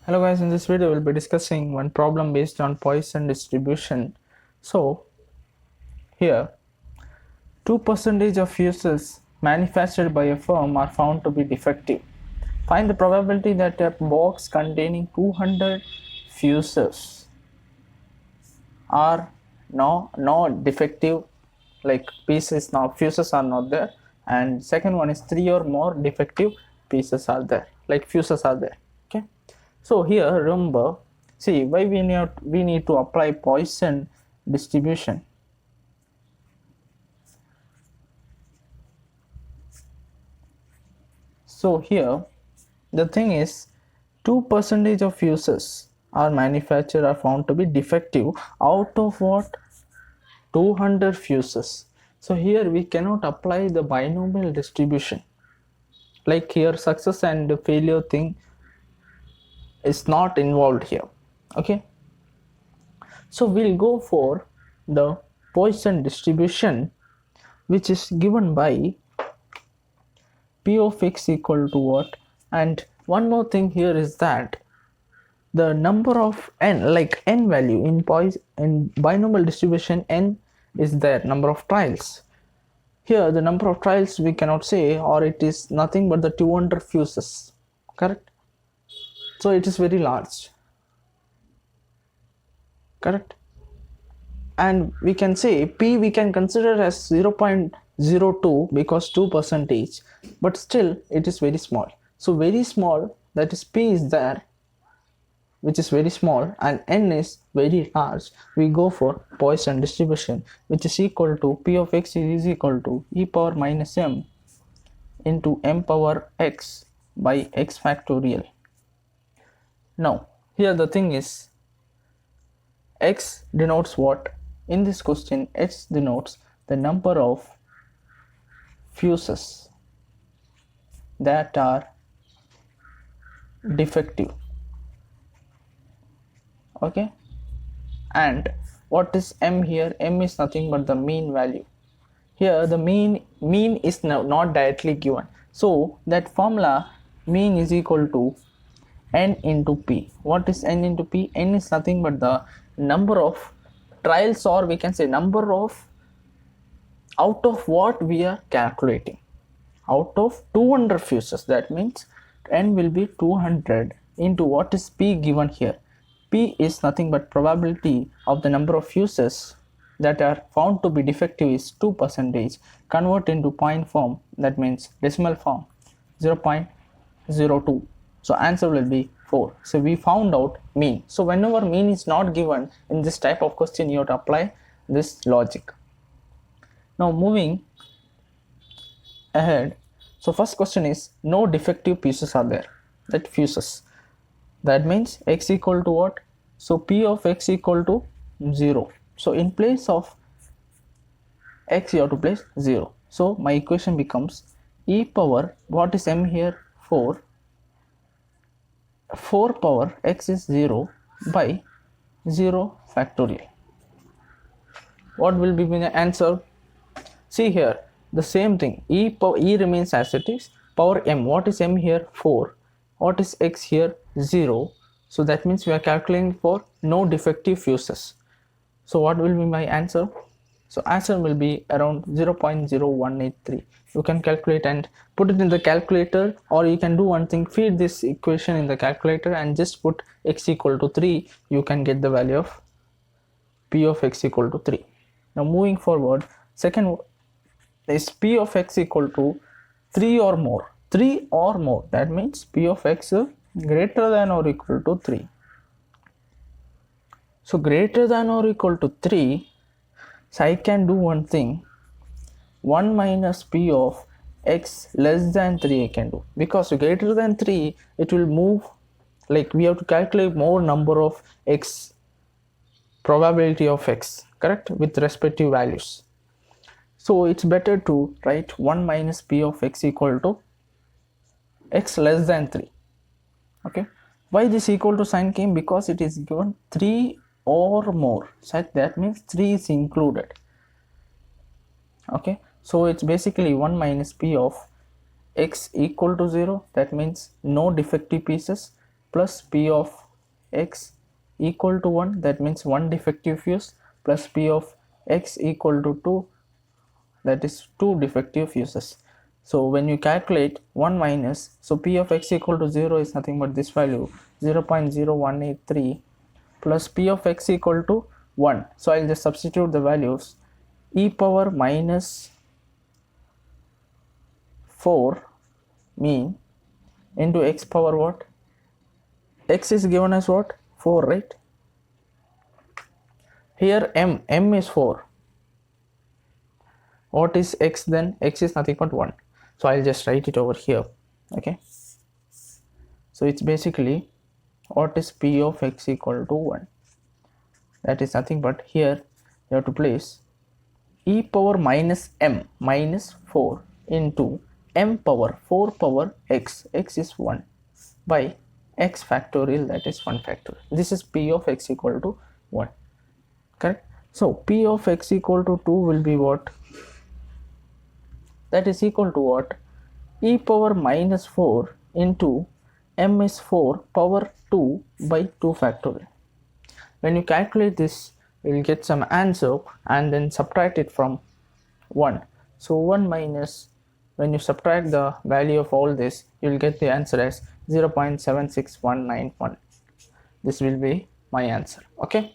Hello guys, in this video we'll be discussing one problem based on Poisson distribution. So here 2% of fuses manufactured by a firm are found to be defective. Find the probability that a box containing 200 fuses are not defective, like pieces now fuses are not there, and second one is 3 or more defective pieces are there, like fuses are there. Okay, so here remember, see why we need to apply Poisson distribution. So here the thing is 2% of fuses are manufactured are found to be defective out of what, 200 fuses. So here we cannot apply the binomial distribution, like here success and failure thing is not involved here. Okay, so we'll go for the Poisson distribution, which is given by P of x equal to what. And one more thing here is that the number of n, like n value in binomial distribution, n is there, number of trials. Here the number of trials we cannot say, or it is nothing but the 200 fuses, correct? So it is very large, correct? And we can say p we can consider as 0.02 because 2%, but still it is very small. So very small, that is p is there, which is very small, and n is very large. We go for Poisson distribution, which is equal to P of x is equal to e power minus m into m power x by x factorial. Now here the thing is, x denotes what? In this question, x denotes the number of fuses that are defective. Okay, and what is m here? M is nothing but the mean value. Here the mean is not directly given, so that formula mean is equal to n into p. What is n into p? N is nothing but the number of trials, or we can say number of, out of what we are calculating, out of 200 fuses. That means n will be 200 into what is p given here. P is nothing but probability of the number of fuses that are found to be defective is 2%. Convert into point form, that means decimal form, 0.02. So answer will be 4. So we found out mean. So whenever mean is not given in this type of question, you have to apply this logic. Now moving ahead, so first question is no defective pieces are there, that fuses. That means x equal to what? So P of x equal to 0. So in place of x you have to place 0. So my equation becomes e power, what is m here? 4. 4 power x is 0 by 0 factorial. What will be the answer? See here the same thing, e remains as it is, power m, what is m here? 4. What is x here? 0. So that means we are calculating for no defective fuses. So what will be my answer? So answer will be around 0.0183. You can calculate and put it in the calculator, or you can do one thing, feed this equation in the calculator and just put x equal to 3. You can get the value of P of x equal to 3. Now moving forward, second is P of x equal to 3 or more. 3 or more, that means P of x is greater than or equal to 3. So greater than or equal to 3, so I can do one thing, 1 minus P of x less than 3 I can do, because greater than 3 it will move, like we have to calculate more number of x, probability of x, correct, with respective values. So it's better to write 1 minus P of x equal to x less than 3. Okay, why this equal to sign came? Because it is given 3 or more, so that means 3 is included. Okay, so it's basically 1 minus P of x equal to 0, that means no defective pieces, plus P of x equal to 1, that means 1 defective fuse, plus P of x equal to 2, that is 2 defective fuses. So when you calculate 1 minus, so P of x equal to 0 is nothing but this value 0.0183 plus P of x equal to 1. So I'll just substitute the values, e power minus 4 mean into x power what? X is given as what? 4, right? Here m is 4. What is x then? X is nothing but 1. So I'll just write it over here. Okay. So it's basically, what is P of x equal to 1? That is nothing but, here you have to place e power minus m minus 4 into m power 4 power x, x is 1, by x factorial, that is 1 factorial. This is P of x equal to 1. Correct? So P of x equal to 2 will be what? That is equal to what? E power minus 4 into m is 4 power 2 by 2 factorial. When you calculate this, you will get some answer and then subtract it from 1. So 1 minus, when you subtract the value of all this, you will get the answer as 0.76191. This will be my answer. Okay.